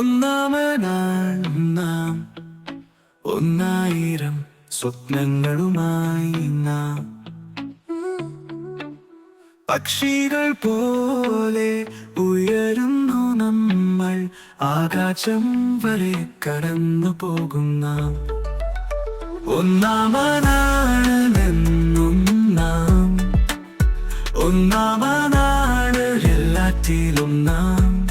ഒന്നാമനാൾ നാം, ഒന്നായിരം സ്വപ്നങ്ങളുമായി നാം. പക്ഷികൾ പോലെ ഉയരുന്നു നമ്മൾ, ആകാശം വരെ കടന്നു പോകുന്ന ഒന്നാമനാണെന്നും നാം. ഒന്നാമനാണ് എല്ലാറ്റിലും നാം.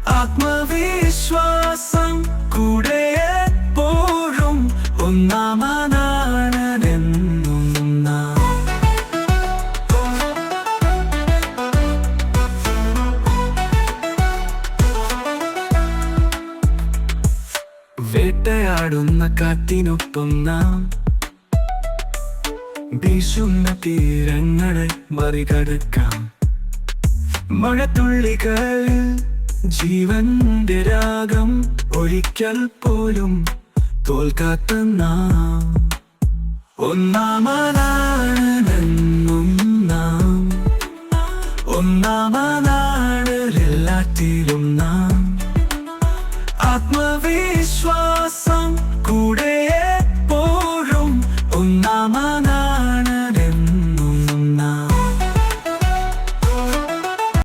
ആത്മവിശ്വാസം കൂടെ എപ്പോഴും ഒന്നാമനാണെന്നും നാം. വേട്ടയാടുന്ന കാറ്റിനൊപ്പം നാം, വീശുന്ന തീരങ്ങളെ മറികടക്കാം. മഴത്തുള്ളികളിൽ ജീവന്റെ രാഗം, ഒരിക്കൽ പോലും തോൽക്കാത്ത നാം. ഒന്നാമനാണ്